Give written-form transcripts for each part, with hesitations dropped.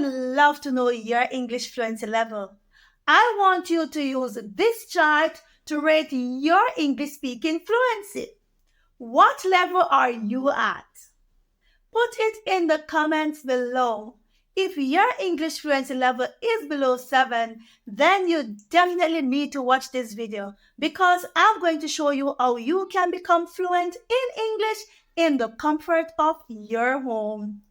would love to know your English fluency level. I want you to use this chart to rate your English speaking fluency. What level are you at? Put it in the comments below. If your English fluency level is below 7, then you definitely need to watch this video because I'm going to show you how you can become fluent in English in the comfort of your home.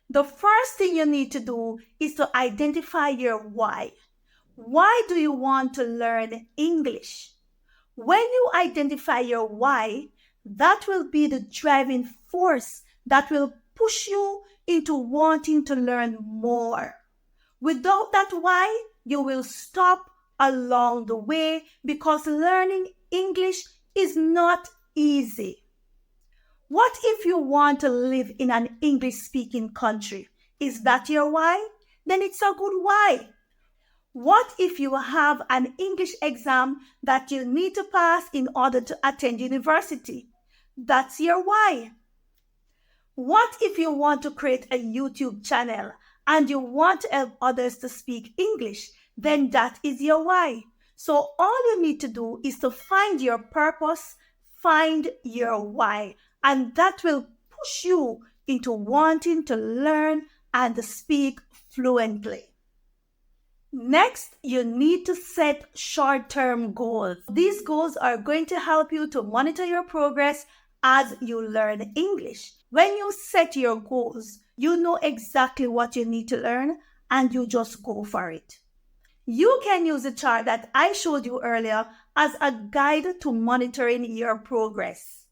The first thing you need to do is to identify your why. Why do you want to learn English? When you identify your why, that will be the driving force that will push you into wanting to learn more. Without that why, you will stop along the way because learning English is not easy. What if you want to live in an English-speaking country? Is that your why? Then it's a good why. What if you have an English exam that you need to pass in order to attend university? That's your why. What if you want to create a YouTube channel and you want to help others to speak English? Then that is your why. So all you need to do is to find your purpose, find your why, and that will push you into wanting to learn and speak fluently. Next, you need to set short-term goals. These goals are going to help you to monitor your progress as you learn English. When you set your goals, you know exactly what you need to learn and you just go for it. You can use the chart that I showed you earlier as a guide to monitoring your progress.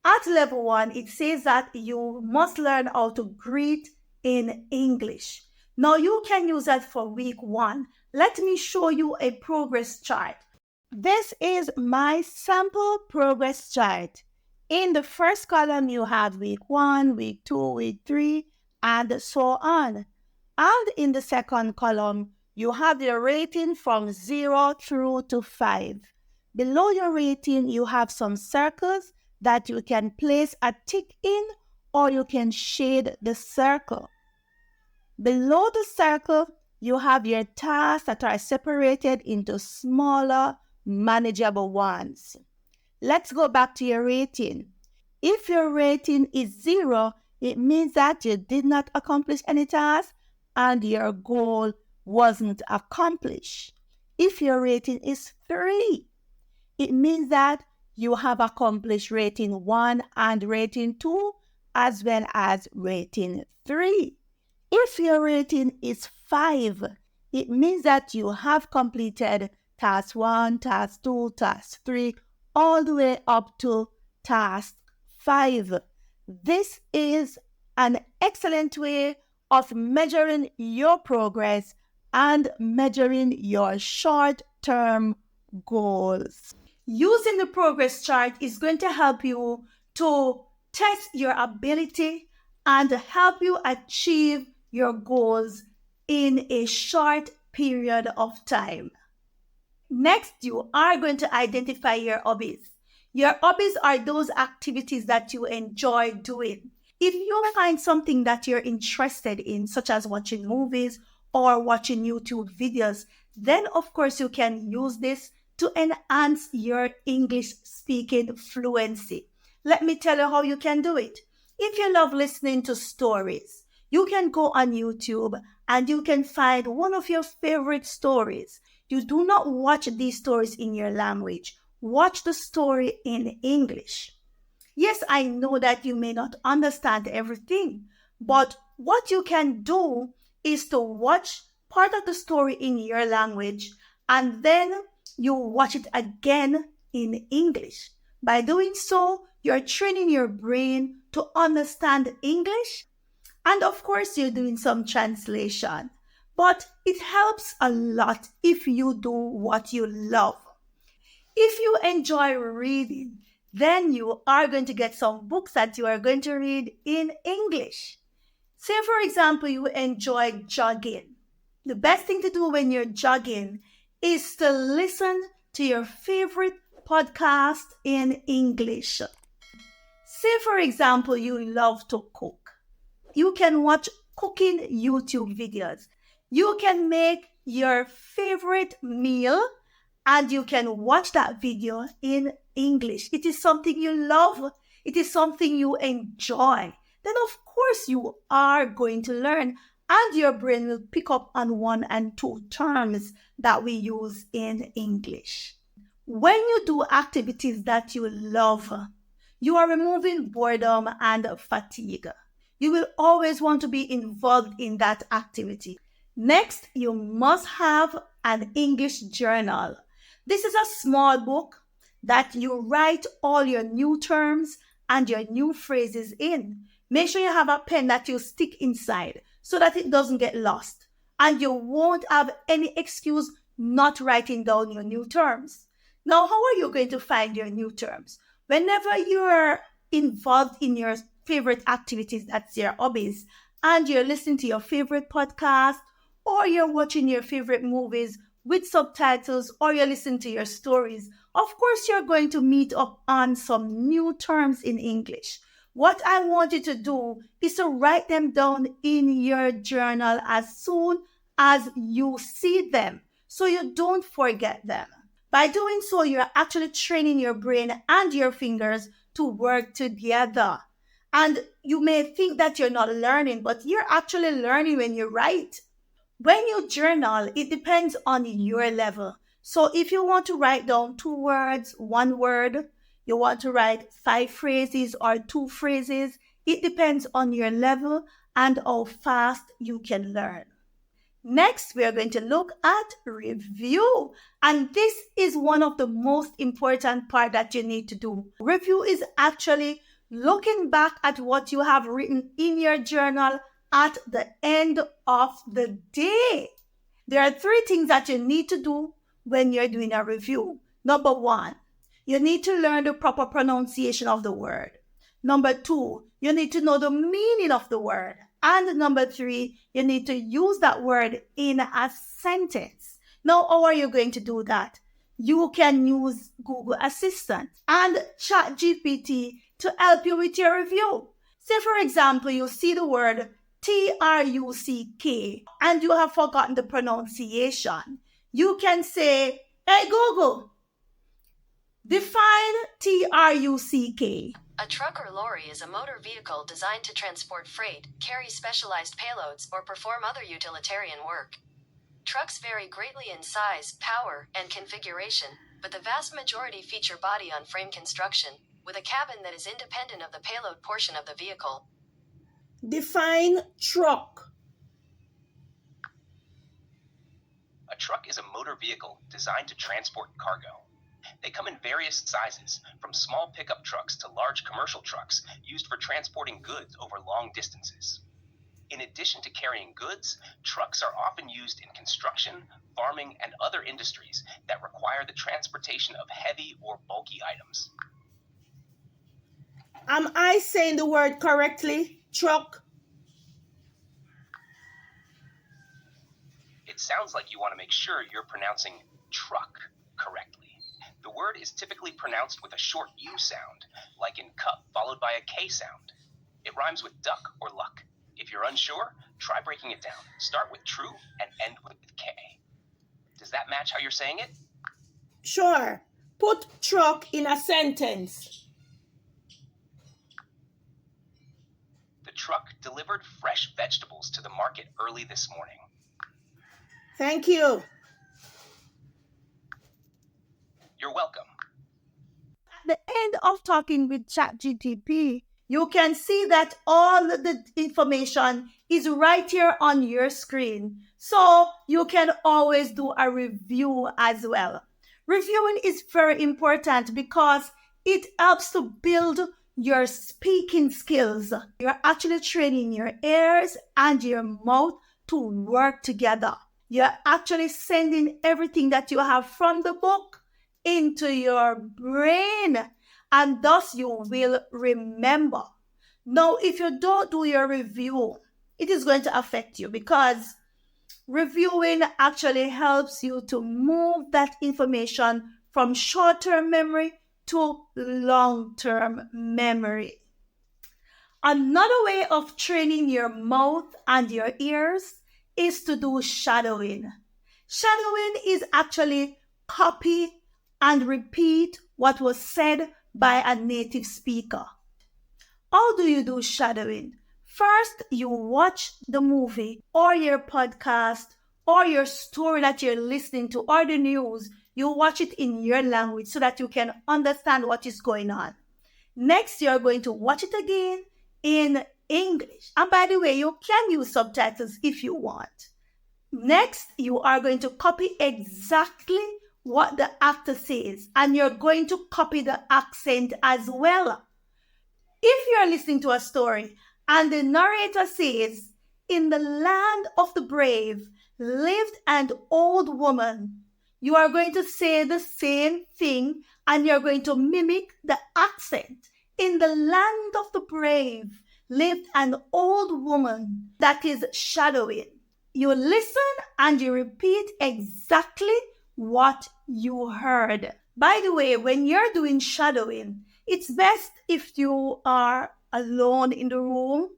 At level 1, it says that you must learn how to greet in English. Now you can use that for week 1. Let me show you a progress chart. This is my sample progress chart. In the first column, you have week 1, week 2, week 3, and so on. And in the second column, you have your rating from 0 through to 5. Below your rating, you have some circles that you can place a tick in, or you can shade the circle. Below the circle, you have your tasks that are separated into smaller, manageable ones. Let's go back to your rating. If your rating is 0, it means that you did not accomplish any task and your goal wasn't accomplished. If your rating is 3, it means that you have accomplished rating 1 and rating 2 as well as rating 3. If your rating is 5, it means that you have completed task 1, task 2, task 3, all the way up to task 5. This is an excellent way of measuring your progress and measuring your short-term goals. Using the progress chart is going to help you to test your ability and help you achieve your goals in a short period of time. Next, you are going to identify your hobbies. Your hobbies are those activities that you enjoy doing. If you find something that you're interested in, such as watching movies or watching YouTube videos, then of course you can use this to enhance your English speaking fluency. Let me tell you how you can do it. If you love listening to stories, you can go on YouTube and you can find one of your favorite stories. You do not watch these stories in your language. Watch the story in English. Yes, I know that you may not understand everything, but what you can do is to watch part of the story in your language and then you watch it again in English. By doing so, you're training your brain to understand English, and of course, you're doing some translation. But it helps a lot if you do what you love. If you enjoy reading, then you are going to get some books that you are going to read in English. Say, for example, you enjoy jogging. The best thing to do when you're jogging is to listen to your favorite podcast in English. Say, for example, you love to cook. You can watch cooking YouTube videos. You can make your favorite meal and you can watch that video in English. It is something you love. It is something you enjoy. Then of course you are going to learn and your brain will pick up on 1 and 2 terms that we use in English. When you do activities that you love, you are removing boredom and fatigue. You will always want to be involved in that activity. Next, you must have an English journal. This is a small book that you write all your new terms and your new phrases in. Make sure you have a pen that you stick inside so that it doesn't get lost. And you won't have any excuse not writing down your new terms. Now, how are you going to find your new terms? Whenever you're involved in your favorite activities, that's your hobbies, and you're listening to your favorite podcast, or you're watching your favorite movies with subtitles, or you're listening to your stories, of course, you're going to meet up on some new terms in English. What I want you to do is to write them down in your journal as soon as you see them, so you don't forget them. By doing so, you're actually training your brain and your fingers to work together. And you may think that you're not learning, but you're actually learning when you write. When you journal, it depends on your level. So if you want to write down 2 words, 1 word, you want to write 5 phrases or 2 phrases, it depends on your level and how fast you can learn. Next, we are going to look at review. And this is one of the most important part that you need to do. Review is actually looking back at what you have written in your journal at the end of the day. There are 3 things that you need to do when you're doing a review. Number 1, you need to learn the proper pronunciation of the word. Number 2, you need to know the meaning of the word. And number 3, you need to use that word in a sentence. Now, how are you going to do that? You can use Google Assistant and ChatGPT to help you with your review. Say, for example, you see the word truck and you have forgotten the pronunciation. You can say, hey, Google, define truck. A truck or lorry is a motor vehicle designed to transport freight, carry specialized payloads, or perform other utilitarian work. Trucks vary greatly in size, power, and configuration, but the vast majority feature body-on-frame construction, with a cabin that is independent of the payload portion of the vehicle. Define truck. A truck is a motor vehicle designed to transport cargo. They come in various sizes, from small pickup trucks to large commercial trucks used for transporting goods over long distances. In addition to carrying goods, trucks are often used in construction, farming, and other industries that require the transportation of heavy or bulky items. Am I saying the word correctly? Truck. It sounds like you want to make sure you're pronouncing truck correctly. The word is typically pronounced with a short U sound, like in cup followed by a K sound. It rhymes with duck or luck. If you're unsure, try breaking it down. Start with true and end with K. Does that match how you're saying it? Sure. Put truck in a sentence. The truck delivered fresh vegetables to the market early this morning. Thank you. You're welcome. At the end of talking with ChatGPT, you can see that all the information is right here on your screen. So you can always do a review as well. Reviewing is very important because it helps to build your speaking skills. You're actually training your ears and your mouth to work together. You're actually sending everything that you have from the book into your brain, and thus you will remember. Now, if you don't do your review, it is going to affect you because reviewing actually helps you to move that information from short-term memory to long-term memory. Another way of training your mouth and your ears is to do shadowing. Shadowing is actually copy and repeat what was said by a native speaker. How do you do shadowing? First, you watch the movie or your podcast or your story that you're listening to or the news. You watch it in your language so that you can understand what is going on. Next, you're going to watch it again in English. And by the way, you can use subtitles if you want. Next, you are going to copy exactly what the actor says, and you're going to copy the accent as well. If you're listening to a story and the narrator says, "In the land of the brave lived an old woman," you are going to say the same thing and you're going to mimic the accent. "In the land of the brave lived an old woman." That is shadowing. You listen and you repeat exactly what you heard. By the way, when you're doing shadowing, it's best if you are alone in the room,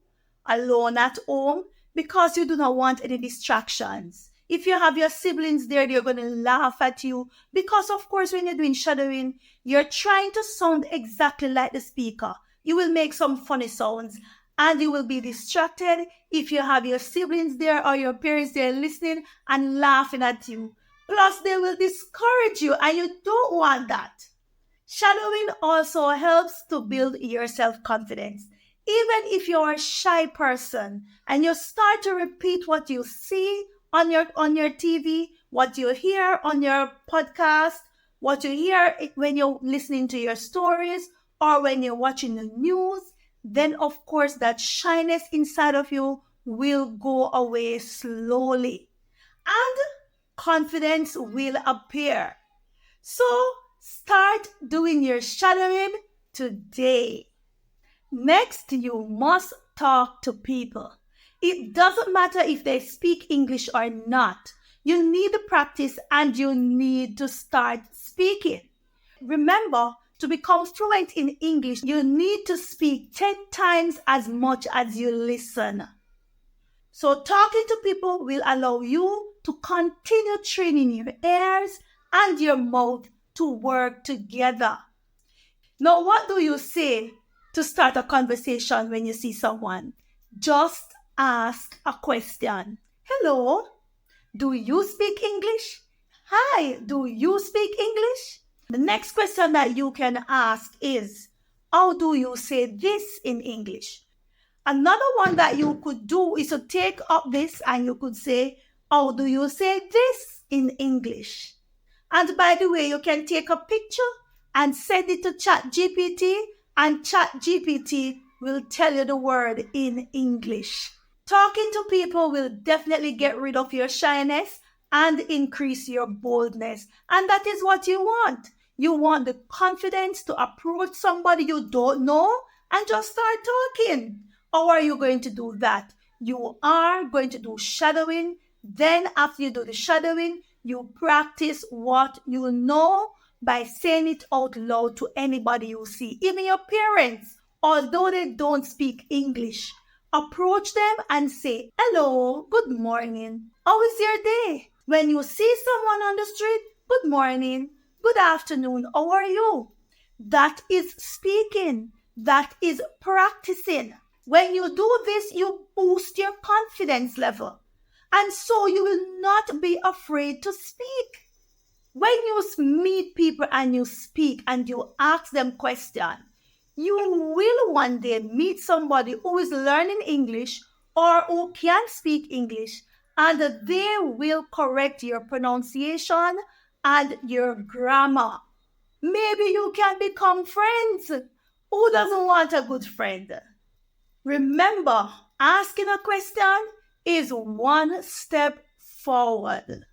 alone at home, because you do not want any distractions. If you have your siblings there, they're going to laugh at you because, of course, when you're doing shadowing, you're trying to sound exactly like the speaker. You will make some funny sounds and you will be distracted if you have your siblings there or your parents there listening and laughing at you. Plus, they will discourage you and you don't want that. Shadowing also helps to build your self-confidence. Even if you're a shy person and you start to repeat what you see on your TV, what you hear on your podcast, what you hear when you're listening to your stories or when you're watching the news, then of course that shyness inside of you will go away slowly and confidence will appear. So start doing your shadowing today. Next, you must talk to people. It doesn't matter if they speak English or not. You need to practice and you need to start speaking. Remember, to become fluent in English, you need to speak 10 times as much as you listen. So talking to people will allow you to continue training your ears and your mouth to work together. Now, what do you say to start a conversation when you see someone? Just ask a question. "Hello, do you speak English?" "Hi, do you speak English?" The next question that you can ask is, "How do you say this in English?" Another one that you could do is to take up this and you could say, "How do you say this in English?" And by the way, you can take a picture and send it to ChatGPT and ChatGPT will tell you the word in English. Talking to people will definitely get rid of your shyness and increase your boldness. And that is what you want. You want the confidence to approach somebody you don't know and just start talking. How are you going to do that? You are going to do shadowing. Then after you do the shadowing, you practice what you know by saying it out loud to anybody you see, even your parents, although they don't speak English. Approach them and say, "Hello, good morning. How is your day?" When you see someone on the street, "Good morning, good afternoon, how are you?" That is speaking. That is practicing. When you do this, you boost your confidence level. And so you will not be afraid to speak. When you meet people and you speak and you ask them questions, you will one day meet somebody who is learning English or who can speak English, and they will correct your pronunciation and your grammar. Maybe you can become friends. Who doesn't want a good friend? Remember, asking a question is one step forward.